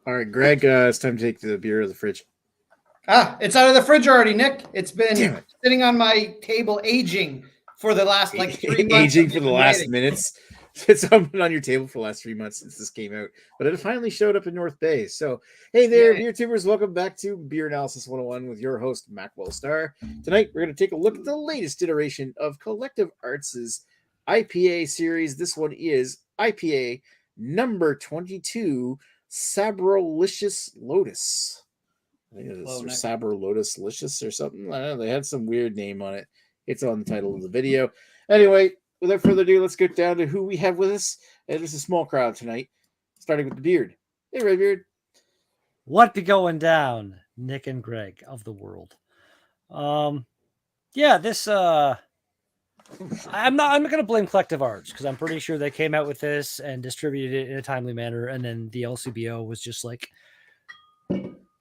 All right, Greg, it's time to take the beer out of the fridge. It's out of the fridge already, Nick. It's Damn been it. sitting on my table aging for the last 3 months. Aging for the last minutes. It's been on your table for the last 3 months since this came out, but it finally showed up in North Bay. So, hey there, beer tubers. Welcome back to Beer Analysis 101 with your host, Macwell Star. Tonight, we're going to take a look at the latest iteration of Collective Arts' IPA series. This one is IPA number 22, Sabrolicious Lotus. I think it was Sabrolicious or something. I don't know. They had some weird name on it. It's on the title of the video. Anyway, without further ado, let's get down to who we have with us. And it's a small crowd tonight, starting with the Beard. Hey, Redbeard. What be going down, Nick and Greg of the world? Yeah, this I'm not going to blame Collective Arts because I'm pretty sure they came out with this and distributed it in a timely manner, and then the LCBO was just like,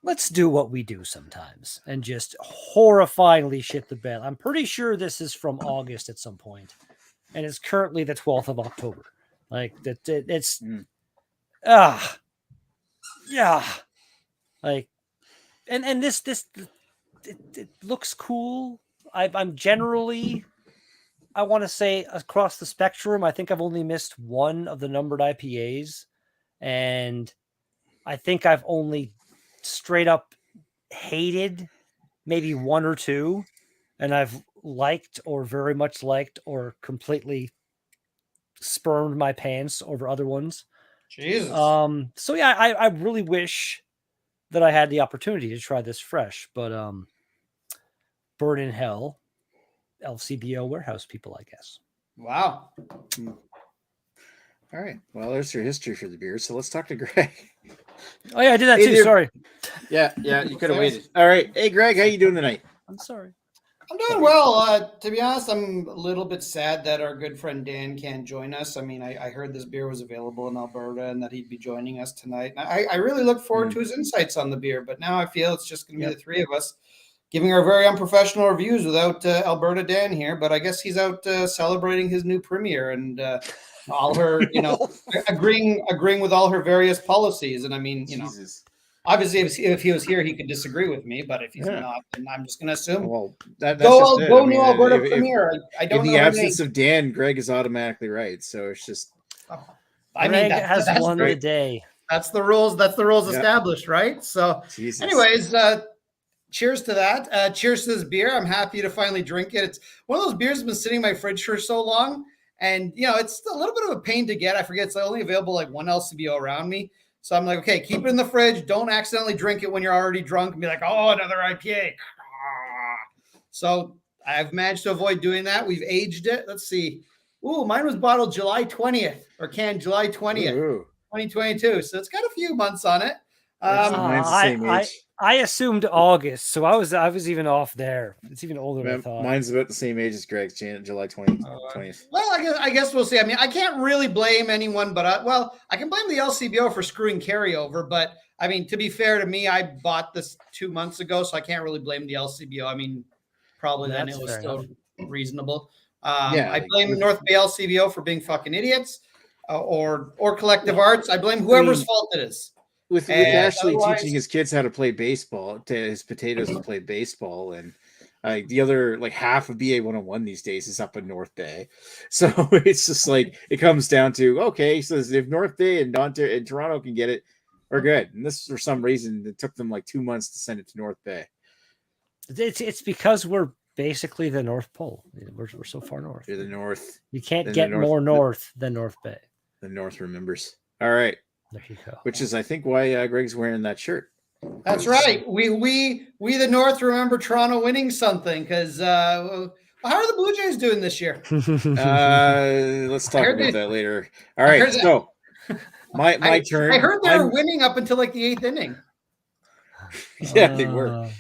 let's do what we do sometimes and just horrifyingly shit the bed. I'm pretty sure this is from August at some point, and it's currently the 12th of October. Like that, it's yeah, like, and this it looks cool. I'm generally, I want to say across the spectrum, I think I've only missed one of the numbered IPAs, and I think I've only straight up hated maybe one or two, and I've liked or very much liked or completely spurned my pants over other ones. Jesus. So yeah, I really wish that I had the opportunity to try this fresh, but burn in hell, LCBO warehouse people, I guess. Wow. All right. Well, there's your history for the beer. So let's talk to Greg. Oh yeah, I did that too. Sorry. Yeah, you could have waited. All right. Hey, Greg, how you doing tonight? I'm sorry. I'm doing well. To be honest, I'm a little bit sad that our good friend Dan can't join us. I mean, I heard this beer was available in Alberta and that he'd be joining us tonight. I really look forward to his insights on the beer, but now I feel it's just going to be the three of us giving our very unprofessional reviews without Alberta Dan here. But I guess he's out celebrating his new premiere and all her, agreeing with all her various policies. And I mean, obviously, if he was here, he could disagree with me. But if he's not, then I'm just going to assume. Well, that's go new Alberta premiere. I don't know. In the absence of Dan, Greg is automatically right. So it's just. Greg has won the day. That's the rules. That's the rules established, right? So, anyways, cheers to that. Cheers to this beer. I'm happy to finally drink it. It's one of those beers that's been sitting in my fridge for so long, and it's a little bit of a pain to get. I forget it's only available like one LCBO around me. So I'm like, okay, keep it in the fridge. Don't accidentally drink it when you're already drunk and be like, oh, another IPA. So I've managed to avoid doing that. We've aged it. Let's see. Ooh, mine was bottled July 20th or canned July 20th, 2022. So it's got a few months on it. Mine's the same age. I assumed August, so I was even off there. It's even older than I thought. Mine's about the same age as Greg's, July 20th. Well, I guess we'll see. I mean, I can't really blame anyone, but I can blame the LCBO for screwing carryover. But I mean, to be fair to me, I bought this 2 months ago, so I can't really blame the LCBO. I mean, probably then it was still reasonable. I blame North Bay LCBO for being fucking idiots, or Collective Arts. I blame whoever's fault it is. With Ashley teaching his kids how to play baseball, to his potatoes to play baseball, and the other half of BA 101 these days is up in North Bay. So it's just like it comes down to, okay, so if North Bay and Toronto can get it, we're good. And this, for some reason, it took them 2 months to send it to North Bay. It's because we're basically the North Pole. We're so far north. You're the North. You can't get more north than North Bay. The North remembers. All right. There you go. Which is, I think, why Greg's wearing that shirt. That's right. We the North remember Toronto winning something because how are the Blue Jays doing this year? Let's talk about that later. All right, so my turn. I heard they were winning up until the 8th inning. Yeah, they were.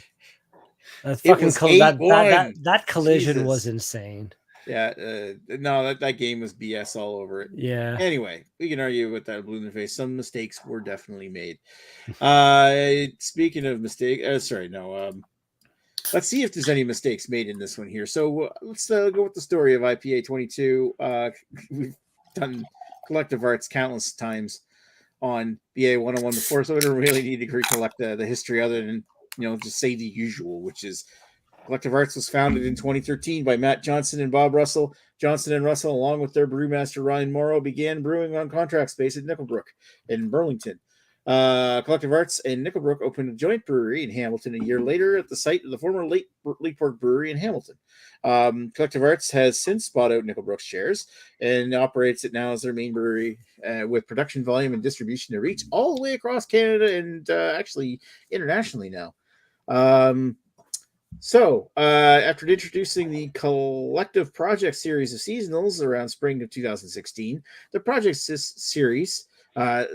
That collision was insane. Yeah, no, that game was BS all over it. Yeah. Anyway, we can argue with that blue in the face. Some mistakes were definitely made. Speaking of mistakes, let's see if there's any mistakes made in this one here. So let's go with the story of IPA 22. We've done Collective Arts countless times on BA 101 before, so we don't really need to recollect the history other than, just say the usual, which is Collective Arts was founded in 2013 by Matt Johnson and Bob Russell. Johnson and Russell, along with their brewmaster Ryan Morrow, began brewing on contract space at Nickelbrook in Burlington. Collective Arts and Nickelbrook opened a joint brewery in Hamilton a year later at the site of the former Lakeport Brewery in Hamilton. Collective Arts has since bought out Nickelbrook's shares and operates it now as their main brewery with production volume and distribution to reach all the way across Canada and actually internationally now. So, after introducing the Collective Project series of seasonals around spring of 2016, the Project series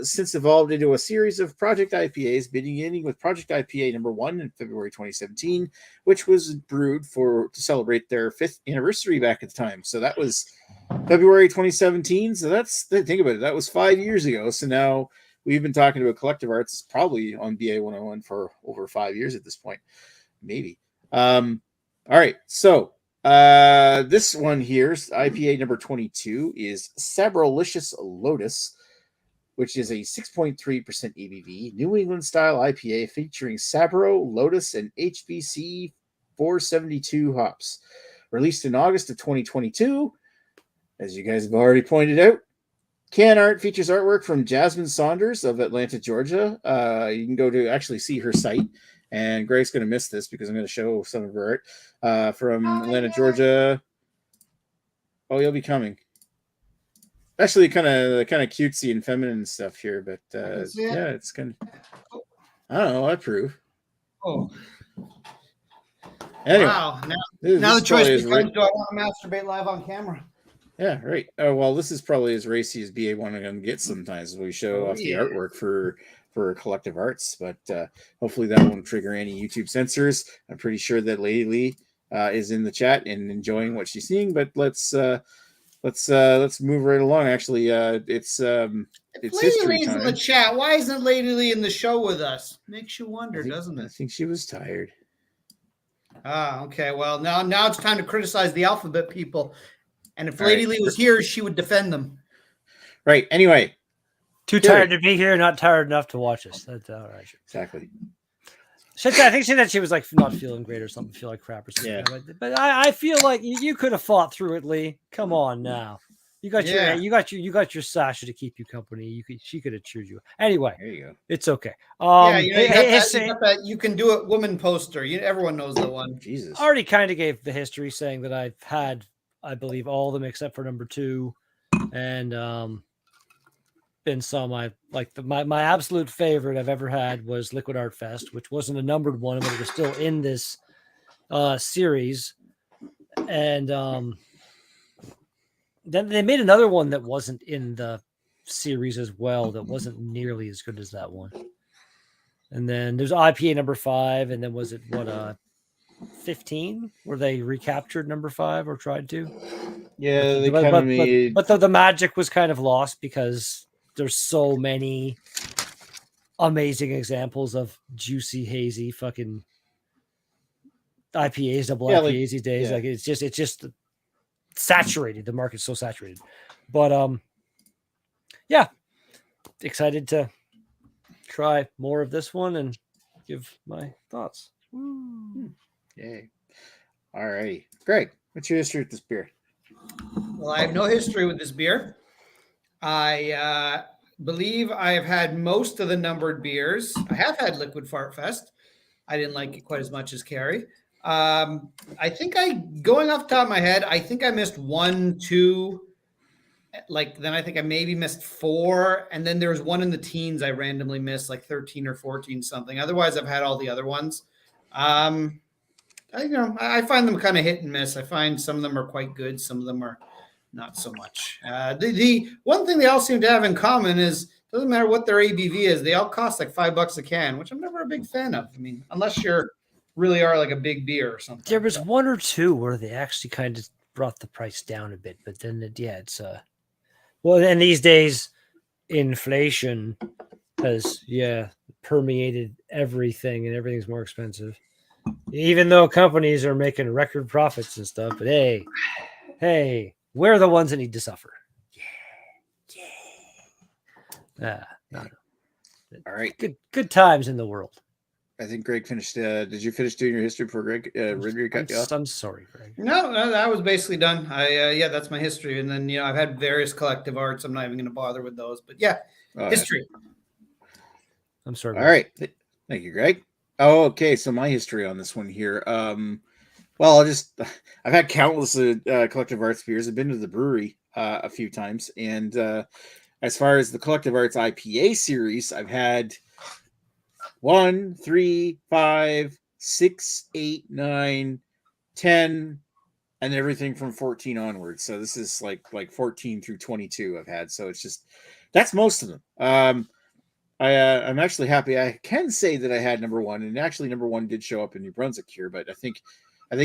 since evolved into a series of Project IPAs, beginning with Project IPA number 1 in February 2017, which was brewed to celebrate their 5th anniversary back at the time. So that was February 2017. So think about it. That was 5 years ago. So now we've been talking about Collective Arts probably on BA 101 for over 5 years at this point, maybe. All right. So this one here, IPA number 22, is Sabrolicious Lotus, which is a 6.3% ABV New England style IPA featuring Sabro, Lotus, and HBC 472 hops. Released in August of 2022, as you guys have already pointed out. Can art features artwork from Jasmine Saunders of Atlanta, Georgia. You can go to actually see her site. And Greg's going to miss this because I'm going to show some of her art from Atlanta, Georgia. Oh, you'll be coming. Actually, kind of cutesy and feminine stuff here, but yeah, it's kind of. I don't know. I approve. Oh. Anyway, wow! Now the choice becomes: do I want to masturbate live on camera? Yeah, right. Oh well, this is probably as racy as BA1 going to get sometimes when we show off the artwork for Collective Arts, but hopefully that won't trigger any YouTube censors. I'm pretty sure that Lady Lee is in the chat and enjoying what she's seeing, but let's move right along. Actually, it's Lady history Lee's time. in the chat. Why isn't Lady Lee in the show with us? Makes you wonder, doesn't it? I think she was tired. Okay. Well, now it's time to criticize the alphabet people. And if Lady Lee was here, she would defend them. Right. Anyway. Too tired to be here, not tired enough to watch us. That's all right. Exactly. I think she said she was like not feeling great or something, feel like crap or something. Yeah. But I feel like you could have fought through it, Lee. Come on now. You got your Sasha to keep you company. She could have cheered you. Anyway, there you go. It's okay. You got that you can do it woman poster. Everyone knows the one. Jesus. I already kind of gave the history saying that I've had, I believe, all of them except for number 2, and been some I like. My absolute favorite I've ever had was Liquid Art Fest, which wasn't a numbered one, but it was still in this series. And then they made another one that wasn't in the series as well, that wasn't nearly as good as that one. And then there's IPA number 5, and then was it 15 where they recaptured number 5 or tried to? Yeah, they kind of made. But the magic was kind of lost because there's so many amazing examples of juicy, hazy, fucking IPAs, double IPAs these days. Yeah. Like it's just saturated. The market's so saturated. But yeah, excited to try more of this one and give my thoughts. Yay! All righty, Greg, what's your history with this beer? Well, I have no history with this beer. I believe I have had most of the numbered beers. I have had Liquid Fart Fest. I didn't like it quite as much as Carrie. I think going off the top of my head, I think I missed 1, 2. Then I think I maybe missed 4. And then there was one in the teens I randomly missed, like 13 or 14 something. Otherwise, I've had all the other ones. I find them kind of hit and miss. I find some of them are quite good. Some of them are not so much. The one thing they all seem to have in common is doesn't matter what their ABV is. They all cost like $5 a can, which I'm never a big fan of. I mean, unless you're really are like a big beer or something. There was 1 or 2 where they actually kind of brought the price down a bit, but then it's well, and these days inflation has permeated everything and everything's more expensive. Even though companies are making record profits and stuff, but hey, we're the ones that need to suffer. Yeah. No. All right. Good times in the world. I think Greg finished. Did you finish doing your history before Greg? Cut you off? I'm sorry, Greg. No, I was basically done. Yeah, that's my history. And then, I've had various collective arts. I'm not even going to bother with those. But yeah, history. I'm sorry. All right. Thank you, Greg. Oh, okay. So my history on this one here. Well, I've had countless collective arts beers. I've been to the brewery a few times. And as far as the collective arts IPA series, I've had 1, 3, 5, 6, 8, 9, 10, and everything from 14 onwards. So this is like 14 through 22 I've had. So it's just, that's most of them. I'm actually happy. I can say that I had number 1, and actually number 1 did show up in New Brunswick here, but I think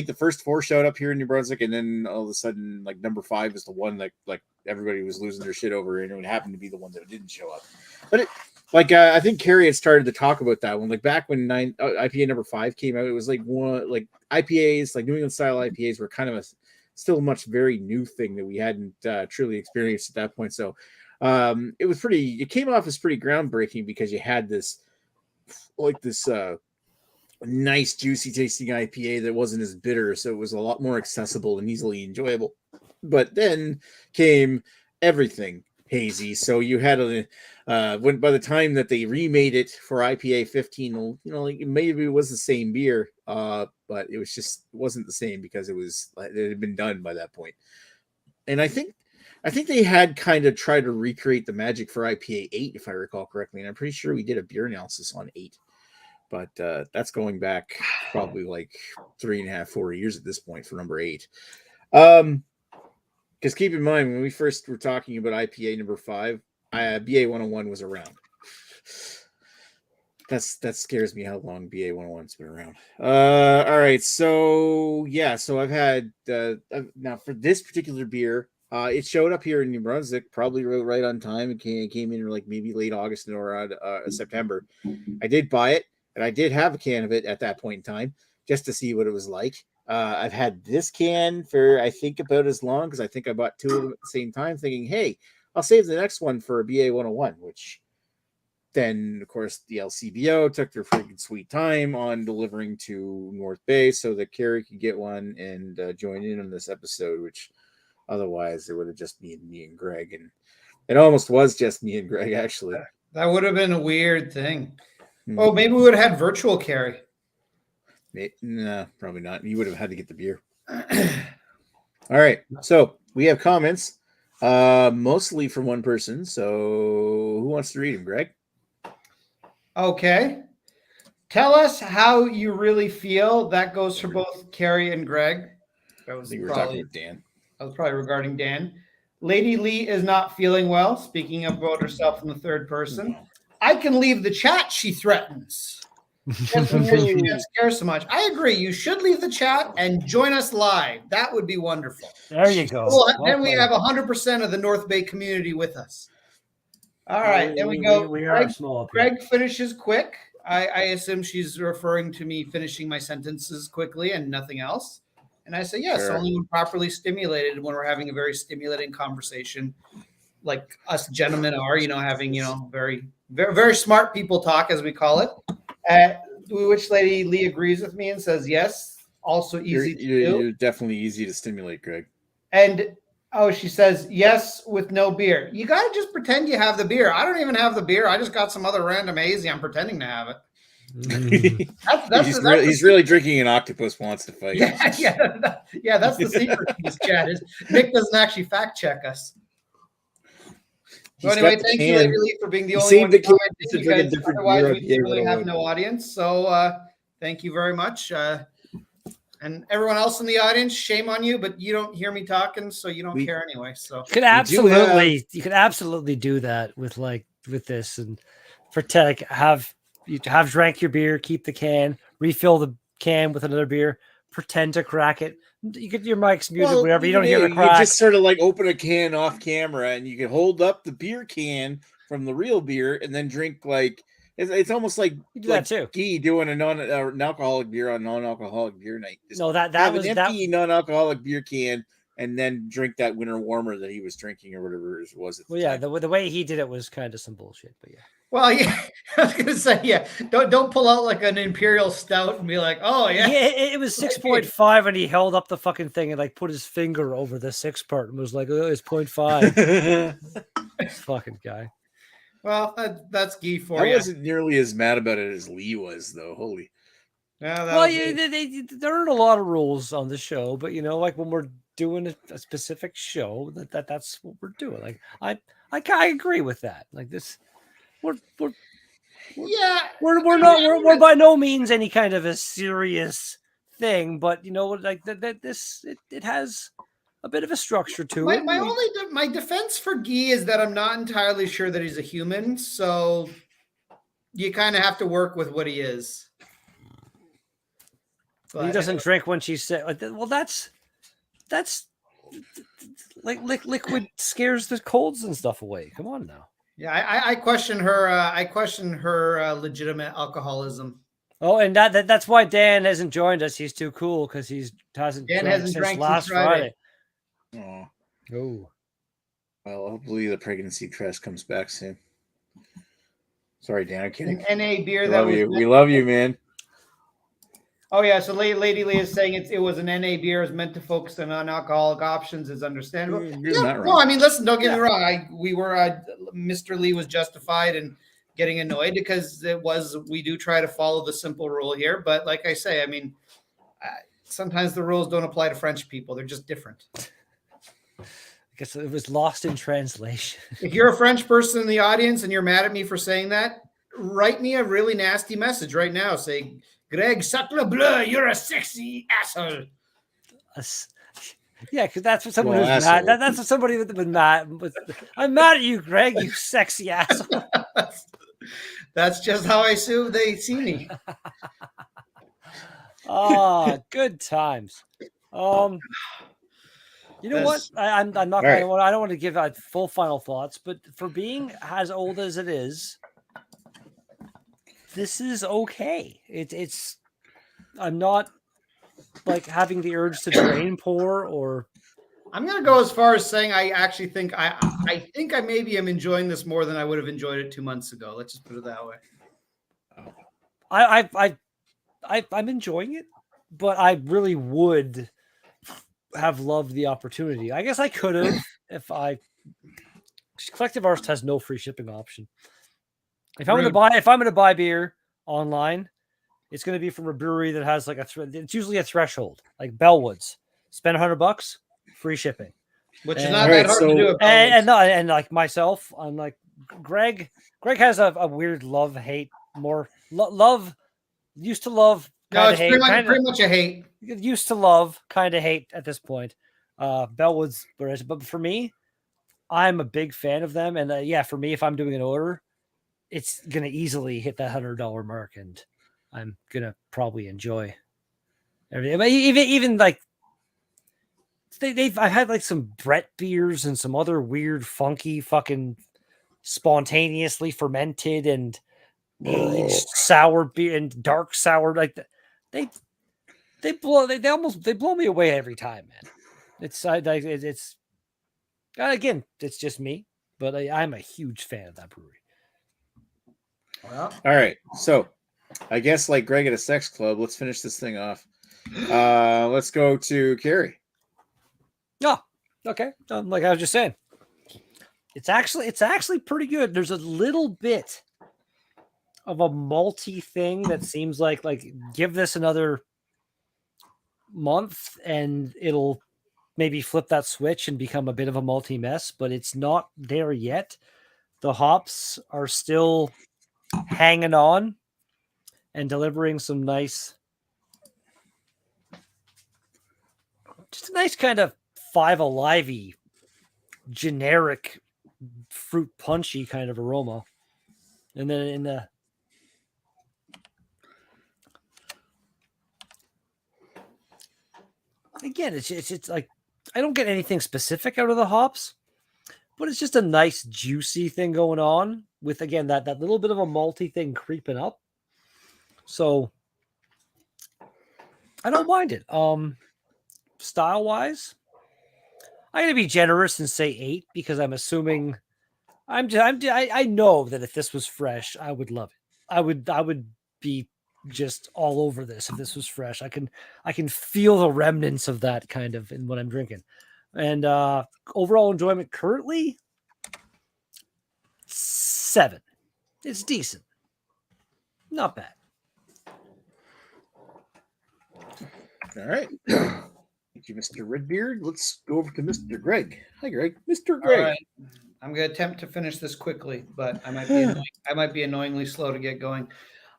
the first 4 showed up here in New Brunswick, and then all of a sudden, like number 5 is the one that like everybody was losing their shit over, and it happened to be the one that didn't show up. But I think Carrie had started to talk about that one. Like back when IPA number 5 came out, it was like IPAs, like New England style IPAs, were kind of still a much very new thing that we hadn't truly experienced at that point. So it came off as pretty groundbreaking because you had this nice juicy tasting IPA that wasn't as bitter, so it was a lot more accessible and easily enjoyable. But then came everything hazy, so you had by the time that they remade it for IPA 15, maybe it was the same beer, but it wasn't the same because it had been done by that point. And I think they had kind of tried to recreate the magic for IPA 8, if I recall correctly, and I'm pretty sure we did a beer analysis on 8. But that's going back probably like 3.5, 4 years at this point for number 8. Because keep in mind, when we first were talking about IPA number 5, BA 101 was around. That scares me how long BA 101's been around. All right, so yeah, so I've had now for this particular beer, it showed up here in New Brunswick probably right on time. It came in like maybe late August or September. I did buy it. And I did have a can of it at that point in time just to see what it was like. I've had this can for, I think, about as long, because I think I bought 2 of them at the same time, thinking, hey, I'll save the next one for a BA 101, which then, of course, the LCBO took their freaking sweet time on delivering to North Bay so that Carrie could get one and join in on this episode, which otherwise it would have just been me and Greg. And it almost was just me and Greg, actually. That would have been a weird thing. Oh, maybe we would have had virtual Carrie. No, probably not. You would have had to get the beer. All right. So we have comments, mostly from one person. So who wants to read them, Greg? Okay. Tell us how you really feel. That goes for both Carrie and Greg. I think we were talking about Dan. That was probably regarding Dan. Lady Lee is not feeling well. Speaking about herself in the third person. I can leave the chat, she threatens. She can't scare so much. I agree. You should leave the chat and join us live. That would be wonderful. There you go. Then we have 100% of the North Bay community with us. All right, there we go. We are small. Greg finishes quick. I assume she's referring to me finishing my sentences quickly and nothing else. And I say, yes, only when properly stimulated, when we're having a very stimulating conversation, like us gentlemen are, having, very, very, very smart people talk, as we call it. Which Lady Lee agrees with me and says, yes, also easy to do. You're definitely easy to stimulate, Greg. And, she says, yes, with no beer. You got to just pretend you have the beer. I don't even have the beer. I just got some other random hazy. I'm pretending to have it. He's really drinking an octopus wants to fight. Yeah, that's the secret to this chat. Is Nick doesn't actually fact check us. So anyway, thank you, Lady Lee, for being the only one commenting, because otherwise we really have no audience. So thank you very much. And everyone else in the audience, shame on you, but you don't hear me talking, so you don't care anyway. So you could absolutely do that with this, and have drank your beer, keep the can, refill the can with another beer, pretend to crack it. You get your mic's muted, whatever. You don't hear the crack. You just sort of like open a can off camera, and you can hold up the beer can from the real beer, and then drink like it's almost like you do that too. Guy doing a non-alcoholic beer on non-alcoholic beer night. Just no, that have was an empty non-alcoholic beer can and then drink that winter warmer that he was drinking or whatever it was. Well, yeah, the way he did it was kind of some bullshit, but yeah. Well, yeah, I was gonna say, yeah, don't pull out like an imperial stout and be like, oh yeah, it was 6.5, and he held up the fucking thing and like put his finger over the 6 part and was like, oh, it's 0.5. This fucking guy. Well, that's Guy for you. you. I wasn't nearly as mad about it as Lee was, though. Holy. Yeah, well, there aren't a lot of rules on the show, but like when we're doing a specific show, that's what we're doing. Like I agree with that. Like this. We're by no means any kind of a serious thing, but like it has a bit of a structure to it. My defense for Guy is that I'm not entirely sure that he's a human, so you kind of have to work with what he is. But he doesn't drink when she's sick. Well, that's like liquid scares the colds and stuff away. Come on now. Yeah, I question her. I question her legitimate alcoholism. Oh, and that's why Dan hasn't joined us. He's too cool because he hasn't drank since last Friday. Oh. Oh. Well, hopefully the pregnancy crest comes back soon. Sorry, Dan. I'm kidding. NA beer. We love you, man. Oh yeah, so Lady Lee is saying it was an NA beer, is meant to focus on non-alcoholic options, is understandable. No, I mean, listen, don't get me wrong. Mr. Lee was justified in getting annoyed because we do try to follow the simple rule here, but like I say, I mean, sometimes the rules don't apply to French people; they're just different. I guess it was lost in translation. If you're a French person in the audience and you're mad at me for saying that, write me a really nasty message right now. Say, Greg, sacre bleu, you're a sexy asshole. Yeah, because that's what someone who's mad. That's what somebody would be mad. I'm mad at you, Greg, you sexy asshole. That's just how I assume they see me. Oh, good times. You know what? I'm not going to. I don't want to give out full final thoughts, but for being as old as it is, this is okay. It's. I'm not like having the urge to drain pour or. I'm going to go as far as saying I actually think I think I maybe am enjoying this more than I would have enjoyed it 2 months ago. Let's just put it that way. I'm enjoying it, but I really would have loved the opportunity. I guess I could have if Collective Arts has no free shipping option. If I'm going to buy beer online, it's going to be from a brewery that has like it's usually a threshold, like Bellwoods. Spend $100, free shipping, which is not that hard to do. And like myself, I'm like Greg. Greg has a weird love-hate, more love. Used to love. No, it's pretty much a hate. Used to love, kind of hate at this point. Bellwoods, but for me, I'm a big fan of them. And for me, if I'm doing an order, it's gonna easily hit that $100 mark, and I'm gonna probably enjoy everything. But even like I've had like some Brett beers and some other weird, funky, fucking spontaneously fermented and aged sour beer and dark sour. Like they blow me away every time, man. It's again, it's just me, but I'm a huge fan of that brewery. Well, all right, so I guess like Greg at a sex club, let's finish this thing off. Let's go to Carrie. Oh, okay. Like I was just saying, it's actually pretty good. There's a little bit of a malty thing that seems like give this another month and it'll maybe flip that switch and become a bit of a malty mess, but it's not there yet. The hops are still hanging on and delivering some just a nice kind of Five Alive-y, generic fruit punchy kind of aroma. And then in the again, it's like I don't get anything specific out of the hops, but it's just a nice juicy thing going on with, again, that little bit of a malty thing creeping up. So I don't mind it. Style wise, I'm gonna be generous and say 8 because I'm assuming I know that if this was fresh, I would love it. I would be just all over this if this was fresh. I can feel the remnants of that kind of in what I'm drinking. And overall enjoyment currently 7. It's decent. Not bad. All right. Thank you, Mr. Redbeard. Let's go over to Mr. Greg. Hi, Greg. Mr. Greg. All right. I'm going to attempt to finish this quickly, but I might be annoyingly slow to get going.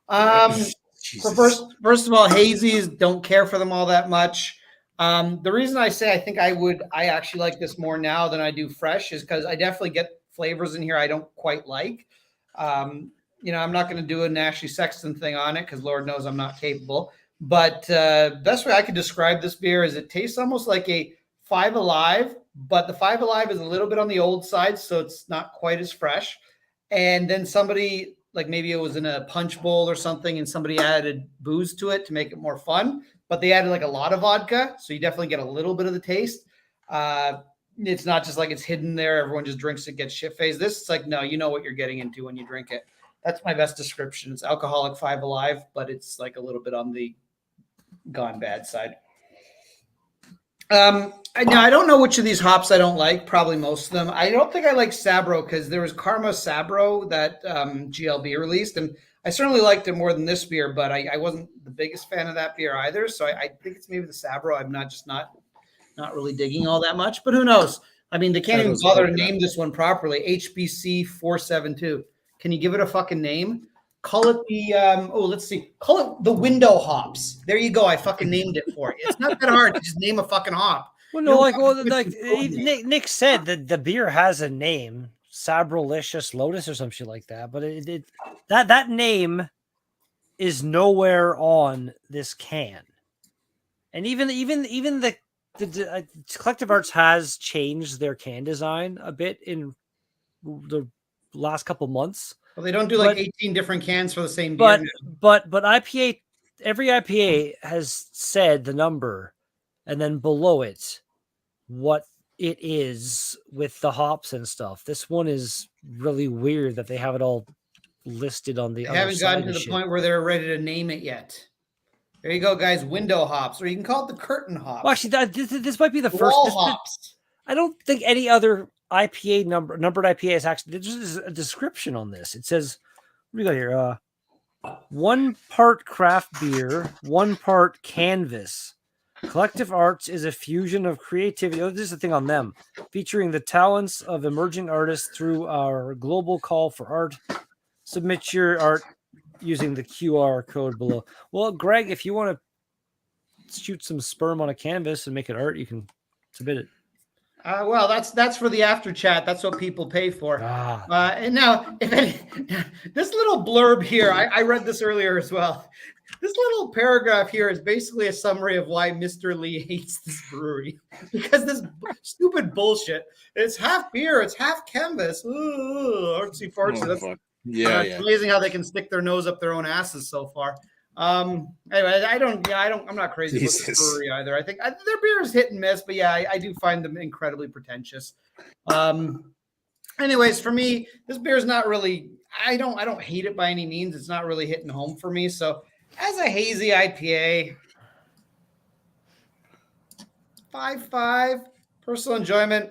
So first of all, hazies, don't care for them all that much. The reason I say I think I actually like this more now than I do fresh is because I definitely get flavors in here I don't quite like. I'm not going to do an Ashley Sexton thing on it because Lord knows I'm not capable. But best way I could describe this beer is it tastes almost like a Five Alive, but the Five Alive is a little bit on the old side, so it's not quite as fresh. And then somebody, like maybe it was in a punch bowl or something, and somebody added booze to it to make it more fun, but they added like a lot of vodka, so you definitely get a little bit of the taste. It's not just like it's hidden there. Everyone just drinks it, gets shit-faced. This is like, no, you know what you're getting into when you drink it. That's my best description. It's alcoholic Five Alive, but it's like a little bit on the gone bad side. Now I don't know which of these hops I don't like. Probably most of them. I don't think I like Sabro because there was Karma Sabro that GLB released, and I certainly liked it more than this beer. But I wasn't the biggest fan of that beer either. So I think it's maybe the Sabro. I'm not really digging all that much. But who knows? I mean, they can't even bother to name this one properly. HBC 472. Can you give it a fucking name? Call it the let's see. Call it the window hops. There you go. I fucking named it for you. It's not that hard to just name a fucking hop. Well, no, Nick said that the beer has a name, Sabrolicious Lotus or some shit like that, but that name is nowhere on this can. And even the Collective Arts has changed their can design a bit in the last couple months. Well, they don't do like 18 different cans for the same beer. But IPA, every IPA has said the number, and then below it, what it is with the hops and stuff. This one is really weird that they have it all listed on the. They haven't gotten to the point where they're ready to name it yet. There you go, guys. Window hops, or you can call it the curtain hops. Well, actually, this might be the first. Wall hops. I don't think any other IPA numbered IPA is actually. There's a description on this. It says, what do we got here? 1 part craft beer, 1 part canvas. Collective Arts is a fusion of creativity. Oh, this is the thing on them, featuring the talents of emerging artists through our global call for art. Submit your art using the QR code below. Well, Greg, if you want to shoot some sperm on a canvas and make it art, you can submit it. Well, that's for the after chat. That's what people pay for. And now, this little blurb here, I read this earlier as well. This little paragraph here is basically a summary of why Mr. Lee hates this brewery. Because this stupid bullshit. It's half beer, it's half canvas. Ooh, artsy fartsy. It's amazing how they can stick their nose up their own asses so far. Anyway, I'm not crazy about this brewery either. I think their beer is hit and miss, but yeah, I do find them incredibly pretentious. Anyways, for me, this beer is not really, I don't hate it by any means. It's not really hitting home for me. So as a hazy IPA, 5.5, personal enjoyment,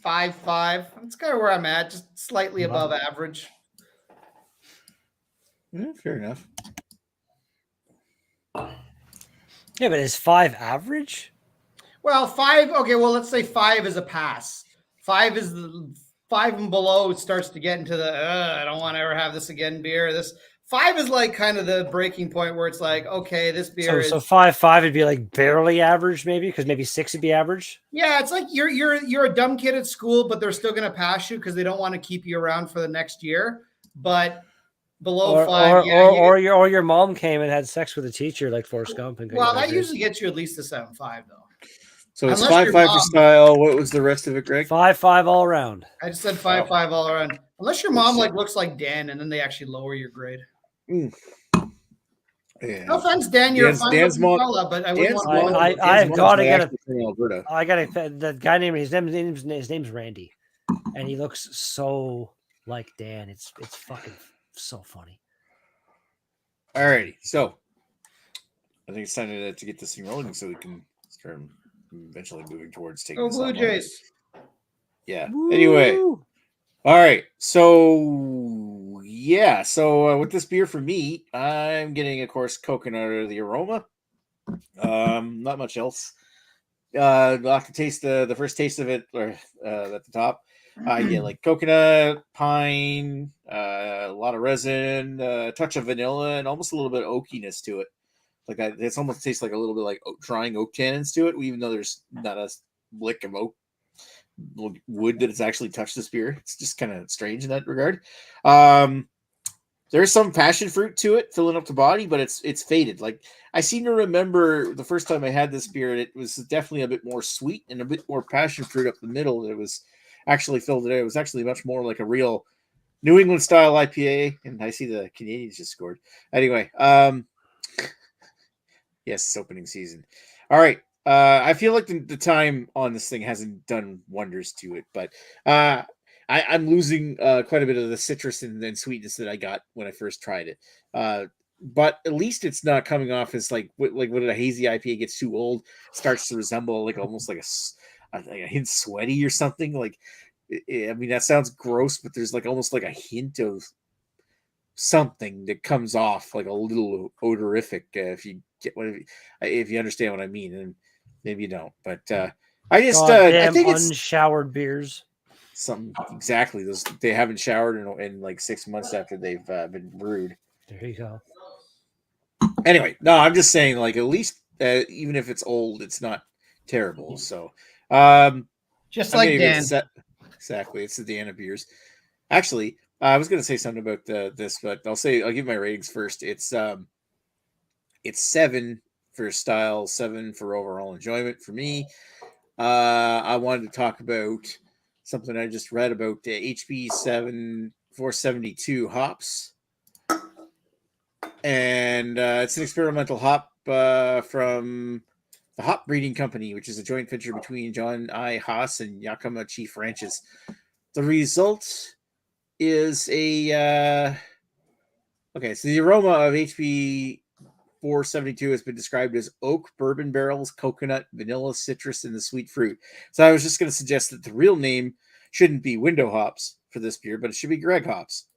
5.5. That's kind of where I'm at, just slightly above average. Yeah, fair enough. Yeah, but is 5 average? Well, 5. Okay, well, let's say 5 is a pass. 5 is the 5 and below. It starts to get into the I don't want to ever have this again beer. This 5 is like kind of the breaking point where it's like, okay, this beer is. So 5.5 would be like barely average, maybe, because maybe 6 would be average. Yeah, it's like you're a dumb kid at school, but they're still going to pass you because they don't want to keep you around for the next year. But below 5, or your mom came and had sex with a teacher like Forrest Gump. Well, that usually gets you at least a 7.5 though. So it's 5.5 for style. What was the rest of it, Greg? 5.5 all around. I just said 5.5 all around. Unless your mom looks like Dan, and then they actually lower your grade. Yeah. No offense, Dan. You're a fine fella, but I wouldn't want to. I've got to get Alberta. I got the guy named his name's Randy, and he looks so like Dan. It's fucking so funny. Alrighty, so I think it's time to get this thing rolling so we can start eventually moving towards taking this Blue Jays. Yeah. Woo! Anyway, all right. So yeah. So with this beer for me, I'm getting, of course, coconut out of the aroma. Not much else. I'll have to taste the first taste of it at the top. I get like coconut, pine, a lot of resin, a touch of vanilla, and almost a little bit of oakiness to it. Like it's almost tastes like a little bit like drying oak tannins to it, even though there's not a lick of oak wood that has actually touched this beer. It's just kind of strange in that regard. There's some passion fruit to it, filling up the body, but it's faded. Like I seem to remember the first time I had this beer, it was definitely a bit more sweet and a bit more passion fruit up the middle. It was actually filled it out. It was actually much more like a real New England style IPA. And I see the Canadians just scored. Anyway, yes, it's opening season. All right. I feel like the time on this thing hasn't done wonders to it, but I'm losing quite a bit of the citrus and sweetness that I got when I first tried it. But at least it's not coming off as like when a hazy IPA gets too old, starts to resemble like almost like a hint sweaty or something. Like, I mean, that sounds gross, but there's like almost like a hint of something that comes off like a little odorific. If you understand what I mean, and maybe you don't, but I just I think it's unshowered beers. Something exactly. They haven't showered in like 6 months after they've been brewed. There you go. Anyway, no, I'm just saying, like, at least even if it's old, it's not terrible. So, just like Dan. Exactly, it's the Dan of beers. Actually, I was going to say something about this, but I'll give my ratings first. It's 7 for style, 7 for overall enjoyment for me. I wanted to talk about something I just read about HB 472 hops. And it's an experimental hop from the Hop Breeding Company, which is a joint venture between John I. Haas and Yakima Chief Ranches. The result is so the aroma of HB 472 has been described as oak, bourbon barrels, coconut, vanilla, citrus, and the sweet fruit. So I was just going to suggest that the real name shouldn't be window hops for this beer, but it should be Greg hops.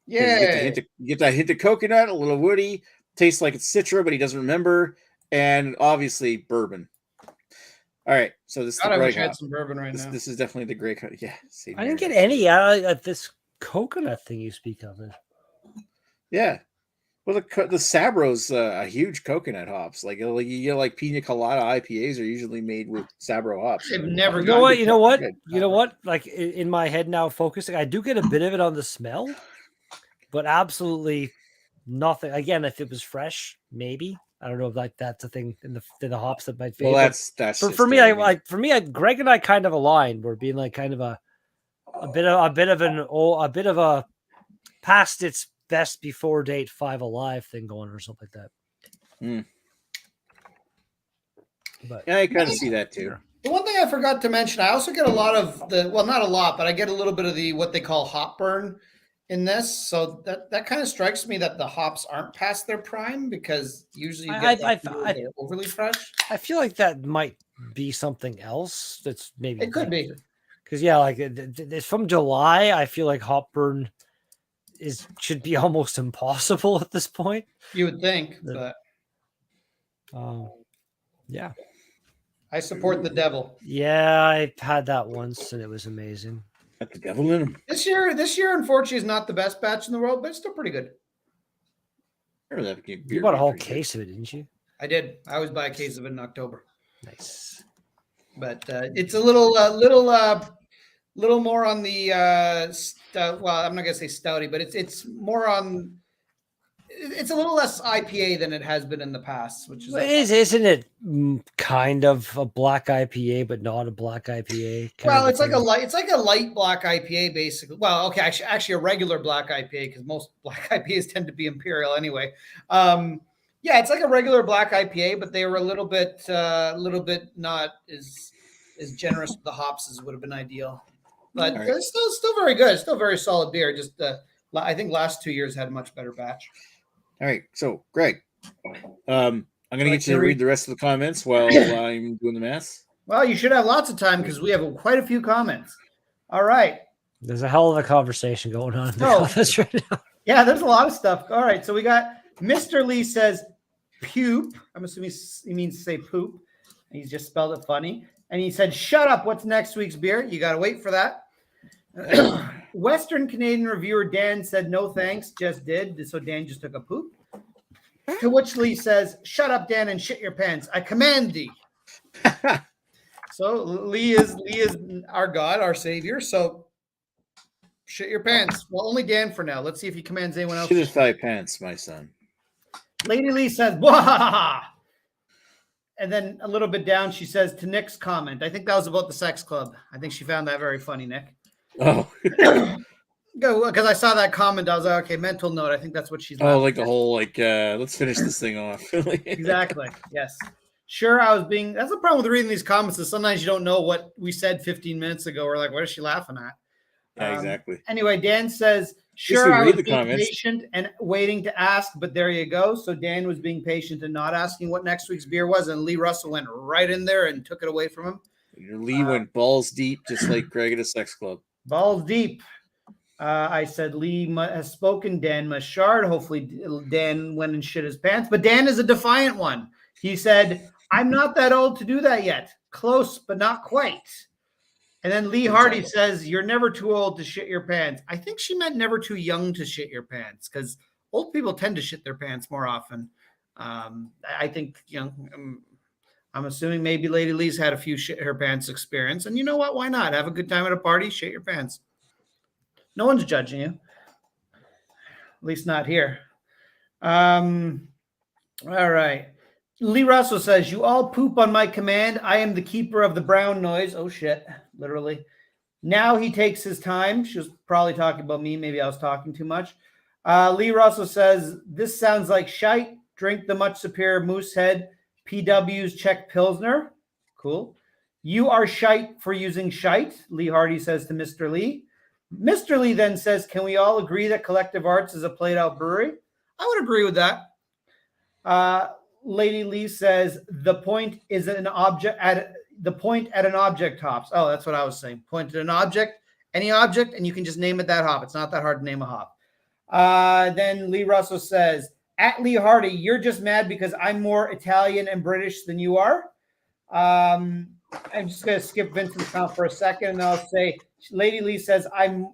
Yeah, you get that hint of coconut, a little woody, tastes like it's Citra, but he doesn't remember, and obviously bourbon. All right, so this is the Greg hop. I had some bourbon right now. This is definitely the Greg hop. Yeah, I didn't get any out of this coconut thing you speak of. Yeah. Well, the Sabro's a huge coconut hops. Like you get like pina colada IPAs are usually made with Sabro hops. I've never. You know what? Like in my head now, focusing, I do get a bit of it on the smell, but absolutely nothing. Again, if it was fresh, maybe I don't know if like that's a thing in the hops that might fade. Well, that's for me. Greg and I kind of aligned. We're being like kind of a bit of a past its best before date 5 Alive thing going or something like that. But yeah, I kind of see that too. The one thing I forgot to mention, I also get a lot of not a lot, but I get a little bit of the what they call hop burn in this. So that kind of strikes me that the hops aren't past their prime, because usually you get they're overly fresh. I feel like that might be something else. That's maybe it could be, because like it's from July. I feel like hop burn should be almost impossible at this point. You would think, but yeah. I support the devil. Yeah, I had that once and it was amazing. Got the devil in him. This year, unfortunately, is not the best batch in the world, but it's still pretty good. You bought a whole case of it, didn't you? I did. I always buy a case of it in October. Nice. But it's a little more on the well, I'm not gonna say stouty, but it's more on. It's a little less IPA than it has been in the past, which is isn't it kind of a black IPA, but not a black IPA? Well, it's like a light black IPA, basically. Well, okay, actually a regular black IPA, because most black IPAs tend to be imperial anyway. Yeah, Yeah, it's like a regular black IPA, but they were a little bit not as generous with the hops as would have been ideal. But it's still very good. Still very solid beer. Just I think last 2 years had a much better batch. All right, so Greg, I'm going to get you to read the rest of the comments while I'm doing the math. Well, you should have lots of time because we have quite a few comments. All right. There's a hell of a conversation going on in the comments right now. Yeah, there's a lot of stuff. All right, so we got Mr. Lee says pupe. I'm assuming he means to say poop. He's just spelled it funny. And he said, shut up. What's next week's beer? You got to wait for that. Western Canadian reviewer Dan said, no thanks, just did. So Dan just took a poop. To which Lee says, shut up, Dan, and shit your pants. I command thee. So Lee is our God, our savior. So shit your pants. Well, only Dan for now. Let's see if he commands anyone else. Shit thy pants, my son. Lady Lee says, "Wah!" And then a little bit down, she says to Nick's comment. I think that was about the sex club. I think she found that very funny, Nick. Oh. Because I saw that comment. I was like, okay, mental note. I think that's what she's like the whole, let's finish this thing off. Exactly. Yes. Sure, I was being... That's the problem with reading these comments is sometimes you don't know what we said 15 minutes ago. We're like, what is she laughing at? Yeah, exactly. Anyway, Dan says, sure, I was being patient and waiting to ask, but there you go. So Dan was being patient and not asking what next week's beer was, and Lee Russell went right in there and took it away from him. Lee went balls deep, just like Greg at a sex club. Balls deep. I said Lee has spoken. Dan Machard. Hopefully Dan went and shit his pants. But Dan is a defiant one. He said, I'm not that old to do that yet. Close, but not quite. And then Lee Hardy says, you're never too old to shit your pants. I think she meant never too young to shit your pants because old people tend to shit their pants more often. I think, I'm assuming maybe Lady Lee's had a few shit her pants experience. And you know what? Why not? Have a good time at a party, shit your pants. No one's judging you. At least not here. All right. Lee Russell says, you all poop on my command. I am the keeper of the brown noise. Oh, shit. Literally. Now he takes his time. She was probably talking about me. Maybe I was talking too much. Lee Russell says, this sounds like shite. Drink the much superior Moosehead PW's Czech Pilsner. Cool. You are shite for using shite, Lee Hardy says to Mr. Lee. Mr. Lee then says, can we all agree that Collective Arts is a played-out brewery? I would agree with that. Lady Lee says, the point is an object at an object hops. Oh, that's what I was saying. Point at an object, any object, and you can just name it that hop. It's not that hard to name a hop. Then Lee Russell says, at Lee Hardy, you're just mad because I'm more Italian and British than you are. I'm just going to skip Vincent's count for a second, and I'll say, Lady Lee says, I'm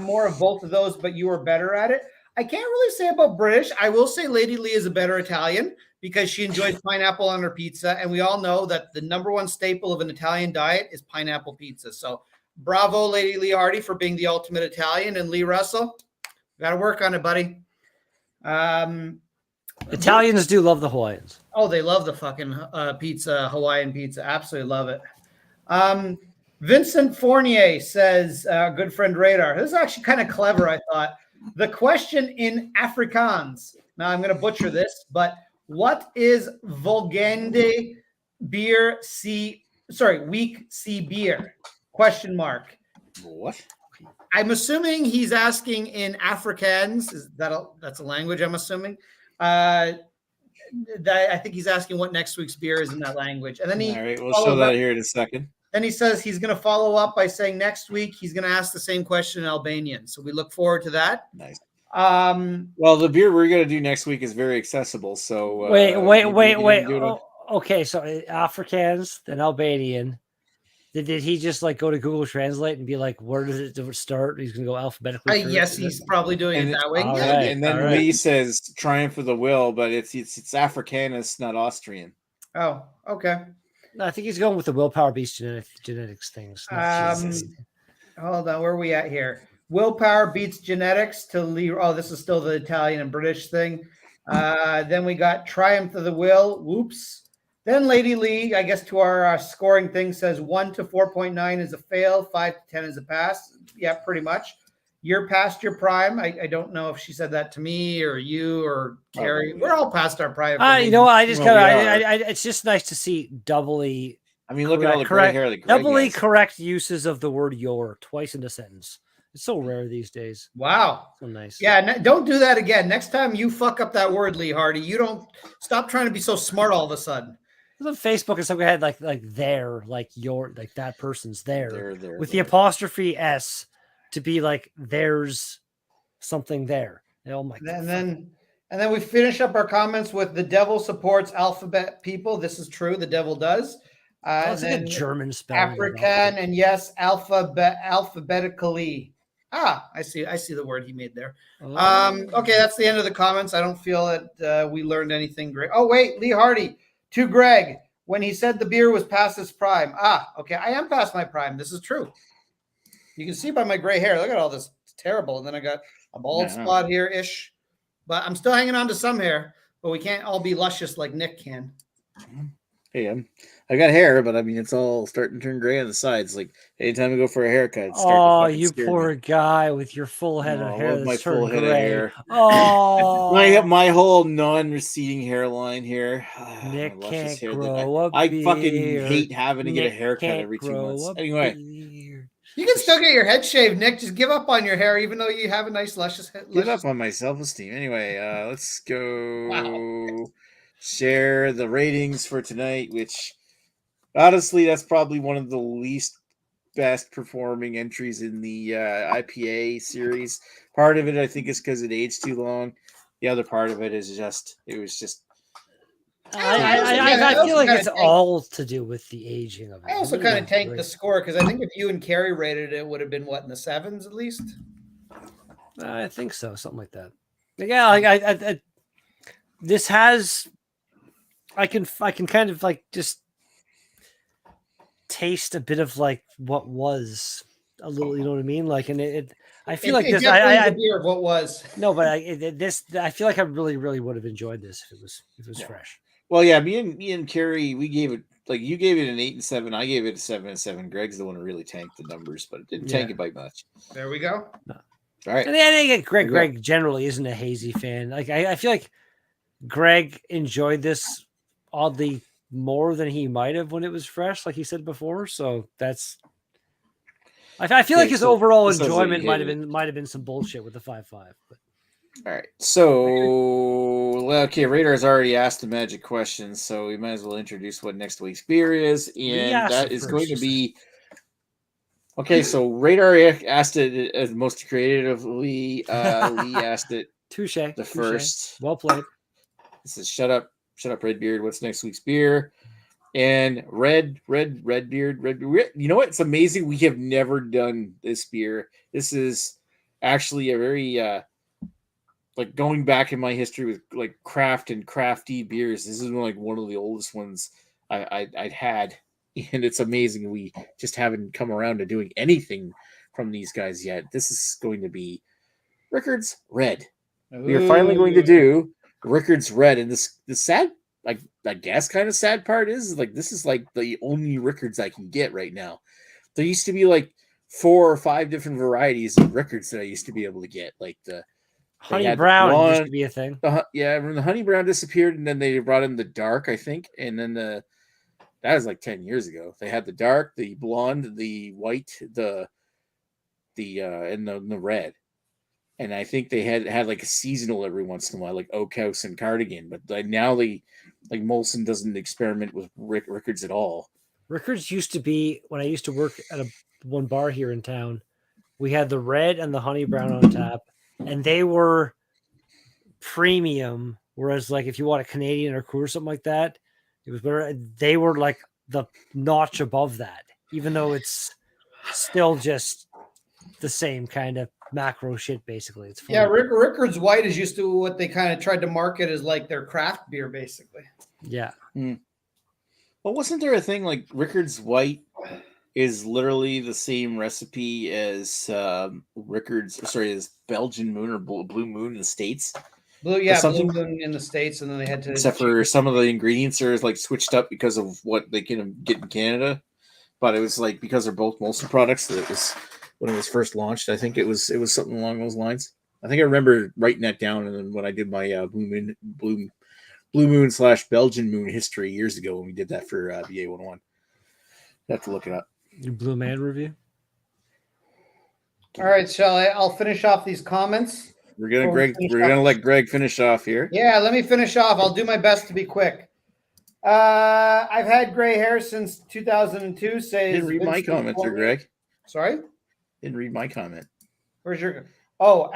more of both of those, but you are better at it. I can't really say about British. I will say Lady Lee is a better Italian because she enjoys pineapple on her pizza, and we all know that the number one staple of an Italian diet is pineapple pizza. So bravo, Lady Lee Hardy, for being the ultimate Italian, and Lee Russell, got to work on it, buddy. Italians do love the Hawaiians. Oh, they love the fucking pizza, Hawaiian pizza. Absolutely love it. Vincent Fournier says, good friend Radar. This is actually kind of clever, I thought. The question in Afrikaans. Now, I'm going to butcher this, but what is Volgende beer week C beer? Question mark. What? I'm assuming he's asking in Afrikaans. That's a language, I'm assuming. I think he's asking what next week's beer is in that language. And then all right, we'll show that here in a second. Then he says he's going to follow up by saying next week he's going to ask the same question in Albanian. So we look forward to that. Nice. Well, the beer we're going to do next week is very accessible. So wait. Okay, so Afrikaans, then Albanian. Did he just go to Google Translate and be like, where does it start? He's going to go alphabetically. Yes, he's probably doing it that way. Right, and then Lee says Triumph of the Will, but it's Africanus, not Austrian. Oh, okay. No, I think he's going with the willpower beast genetics things. Hold on, where are we at here? Willpower beats genetics to Lee. Oh, this is still the Italian and British thing. Then we got Triumph of the Will. Whoops. Then Lady Lee, I guess to our scoring thing, says 1 to 4.9 is a fail, 5 to 10 is a pass. Yeah, pretty much. you're past your prime. I don't know if she said that to me or you or Carrie. We're all past our prime. You know what? I just kind of, it's just nice to see doubly. I mean, look at all the gray hair. Like doubly correct uses of the word "your" twice in a sentence. It's so rare these days. Wow. So nice. Yeah, don't do that again. Next time you fuck up that word, Lee Hardy, you don't stop trying to be so smart all of a sudden. On Facebook and stuff, we had like there, like your, like that person's there with the apostrophe S to be like there's something there. Oh my God. And then we finish up our comments with the devil supports alphabet people. This is true. The devil does. That's like a German spelling. African and yes, alphabetically. I see the word he made there. Okay, that's the end of the comments. I don't feel that we learned anything great. Oh, wait, Lee Hardy to Greg when he said the beer was past its prime. Okay, I am past my prime. This is true. You can see by my gray hair. Look at all this. It's terrible. And then I got a bald spot here-ish. But I'm still hanging on to some hair. But we can't all be luscious like Nick can. Hey, I got hair, but I mean, it's all starting to turn gray on the sides. Like anytime I go for a haircut, it's you poor guy with your full head of hair. My full head of hair. Oh, my whole non-receding hairline here. Nick can't grow up. I fucking hate having to get a haircut every 2 months. Anyway, you can still get your head shaved, Nick. Just give up on your hair, even though you have a nice luscious head. Give up on my self-esteem. Anyway, let's go. Wow. Share the ratings for tonight, which honestly, that's probably one of the least best performing entries in the IPA series. Part of it, I think, is because it aged too long. The other part of it is it was just. I feel like it's all to do with the aging of it. I also kind of tanked the score because I think if you and Carrie rated it, would have been what, in the 7s at least. I think so, something like that. Yeah, I this has. I can kind of like just taste a bit of like what was a little, you know what I mean? Like, and I feel like this. I beer of what was. No, but I feel like I really would have enjoyed this if it was fresh. Well, yeah, me and Carrie, we gave it like you gave it an 8 and 7. I gave it a 7 and 7. Greg's the one who really tanked the numbers, but it didn't tank it by much. There we go. No. All right. And I think Greg generally isn't a hazy fan. Like I feel like Greg enjoyed this oddly more than he might have when it was fresh, like he said before. So that's. I feel like his overall enjoyment might have been some bullshit with the 5.5. But all right, so okay, Radar's already asked the magic question, so we might as well introduce what next week's beer is, and that is going to be. Okay, so Radar asked it as most creatively. Lee asked it. Touche. The first. Well played. This is Shut Up, Redbeard. What's next week's beer? And Redbeard. You know what? It's amazing. We have never done this beer. This is actually a very like going back in my history with like craft and crafty beers. This is like one of the oldest ones I'd had, and it's amazing. We just haven't come around to doing anything from these guys yet. This is going to be Rickard's Red. We are finally going to do Rickard's Red, and the sad, like I guess, kind of sad part is like this is like the only Rickards I can get right now. There used to be like 4 or 5 different varieties of Rickards that I used to be able to get, like the Honey Brown used to be a thing. When the Honey Brown disappeared, and then they brought in the dark, I think, and then that was like 10 years ago. They had the dark, the blonde, the white, the and the red. And I think they had like a seasonal every once in a while, like Oak House and Cardigan. But like now Molson doesn't experiment with Rickards at all. Rickards used to be, when I used to work at one bar here in town, we had the red and the Honey Brown on tap, and they were premium. Whereas like if you want a Canadian or Coors or something like that, it was better. They were like the notch above that, even though it's still just the same kind of macro shit, basically. It's funny. Yeah, Rickard's White is used to what they kind of tried to market as like their craft beer, basically. Yeah. Well, wasn't there a thing like Rickard's White is literally the same recipe as as Belgian Moon or Blue Moon in the States? Blue Moon in the States, and then they had to, except for some of the ingredients are like switched up because of what they can get in Canada. But it was like because they're both Molson products, that it was when it was first launched. I think it was something along those lines. I think I remember writing that down, and then when I did my Blue Moon / Belgian Moon history years ago when we did that for BA 101. I have to look it up. Your Blue Man review. All right, I'll finish off these comments. We're gonna let Greg finish off here. Yeah, let me finish off. I'll do my best to be quick. I've had gray hair since 2002. Didn't read my comment there, Greg. Sorry? Didn't read my comment. Where's your... Oh,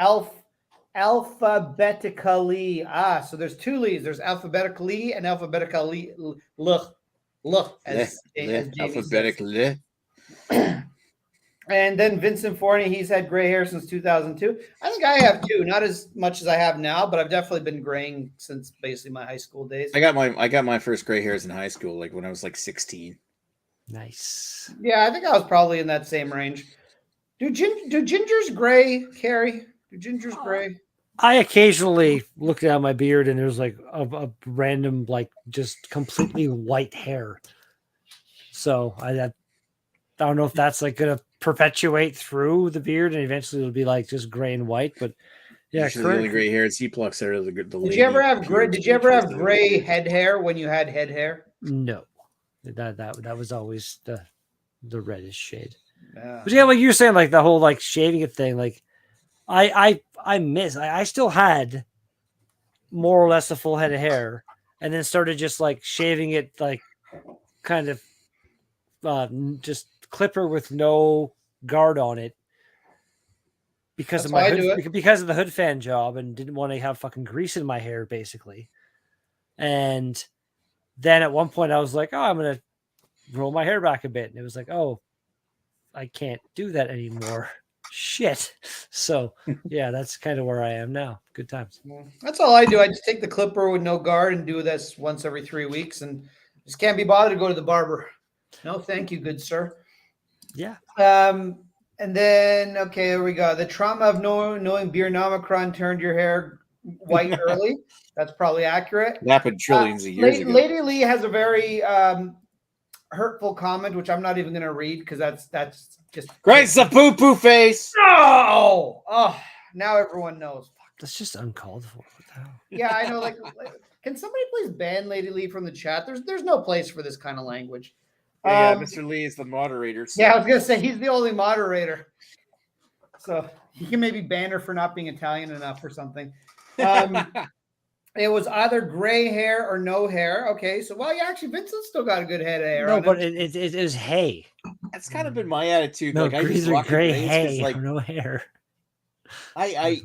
alphabetically. So there's two leads. There's alphabetically and alphabetically. Look, as alphabetically. And then Vincent Forney, he's had gray hair since 2002. I think I have too, not as much as I have now, but I've definitely been graying since basically my high school days. I got my first gray hairs in high school, like when I was like 16. Nice. Yeah, I think I was probably in that same range. Do gingers gray, Carrie? Do gingers gray? I occasionally look down my beard and there's like a random, like just completely white hair. So I don't know if that's like gonna perpetuate through the beard and eventually it'll be like just gray and white. But yeah, the only gray hairs he plucks are the Did you ever have gray? Did you ever have gray head hair when you had head hair? No, that was always the reddish shade. Yeah. But yeah, like you were saying, like the whole like shaving it thing, like I still had more or less a full head of hair, and then started just like shaving it like kind of just clipper with no guard on it because of because of the hood fan job, and didn't want to have fucking grease in my hair basically. And then at one point I was like, oh, I'm gonna roll my hair back a bit, and it was like, oh, I can't do that anymore. Shit. So yeah, that's kind of where I am now. Good times. That's all I do. I just take the clipper with no guard and do this once every 3 weeks, and just can't be bothered to go to the barber. No, thank you, good sir. Yeah. And then okay, here we go. The trauma of knowing Beer Nomicron turned your hair white early. That's probably accurate. It happened trillions of years ago. Lady Lee has a very hurtful comment, which I'm not even going to read because that's just Greg's a poo face. No! Oh, now everyone knows. That's just uncalled for. What the hell? Yeah, I know. Like, can somebody please ban Lady Lee from the chat? There's no place for this kind of language. Yeah, Mr. Lee is the moderator. So. Yeah, I was gonna say he's the only moderator, so he can maybe ban her for not being Italian enough or something. It was either gray hair or no hair. Okay, so well, yeah, actually, Vincent still got a good head of hair. No, but it is hay. That's kind of been my attitude. No, like I just rock gray the grays hay, like no hair. I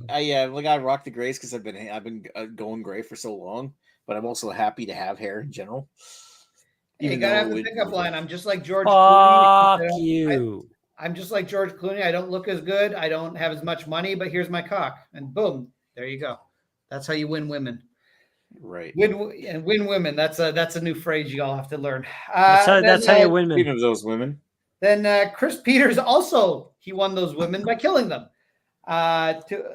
rock the grays because I've been going gray for so long, but I'm also happy to have hair in general. You gotta have the pickup line. I'm just like George Fuck Clooney. you. I'm just like George Clooney. I don't look as good. I don't have as much money, but here's my cock. And boom, there you go. That's how you win women. Right. Win women. That's a new phrase you all have to learn. That's how you win men. Speaking of those women. Then Chris Peters also, he won those women by killing them.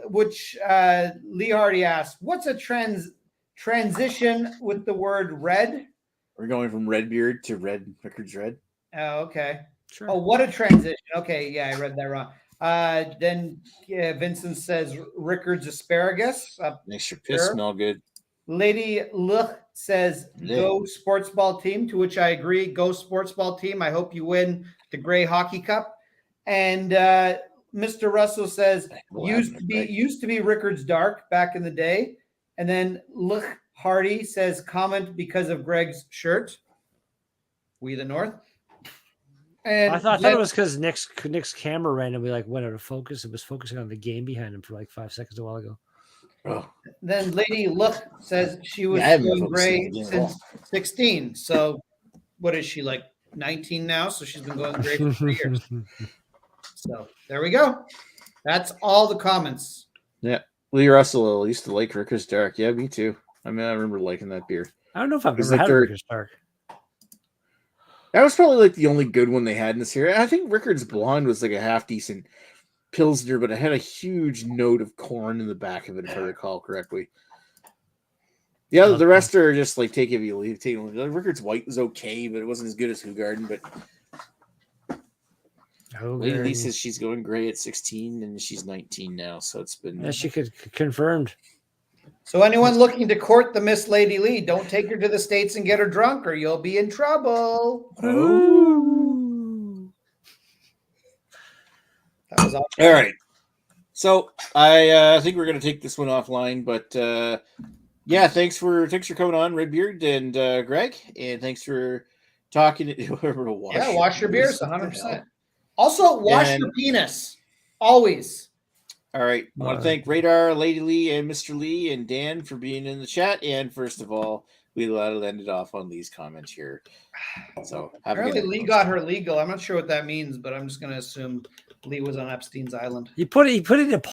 Which Lee Hardy asked, what's a transition with the word red? We're going from Redbeard to Red Rickards Red. Oh, okay. Sure. Oh, what a transition. Okay, yeah, I read that wrong. Then Vincent says Rickards asparagus. Makes your piss smell good. Lady Luch says go sports ball team, to which I agree. Go sports ball team. I hope you win the Gray Hockey Cup. And Mr. Russell says used to be Rickards Dark back in the day. And then Luch Hardy says comment because of Greg's shirt. We the North. And I thought it was because Nick's camera randomly like went out of focus. It was focusing on the game behind him for like 5 seconds a while ago. Oh. Then Lady Luch says she was going gray since 16. So what is she, like 19 now? So she's been going gray for 3 years. So there we go. That's all the comments. Yeah. Lee Russell used to like Rickards Dark. Yeah, me too. I mean, I remember liking that beer. I don't know if I've ever had Rickards Dark. That was probably like the only good one they had in this here. I think Rickards Blonde was like a half decent Pilsner, but it had a huge note of corn in the back of it, if I recall correctly. Yeah, the rest are just like take it if you leave. Rickards White was okay, but it wasn't as good as Hoegaarden. But Lady says she's going gray at 16 and she's 19 now. So it's been. Yeah, she could confirmed. So anyone looking to court the Miss Lady Lee, don't take her to the States and get her drunk or you'll be in trouble. Oh. That was awesome. All right. So I think we're going to take this one offline, but yeah, thanks for coming on, Redbeard and Greg, and thanks for talking to whoever to wash. Yeah, wash your beers, 100%. Also, wash your penis, always. All right, I want to thank Radar, Lady Lee, and Mr. Lee, and Dan for being in the chat. And first of all, we'll end it off on Lee's comment here. So apparently, Lee got her legal. I'm not sure what that means, but I'm just going to assume Lee was on Epstein's island. He put it in a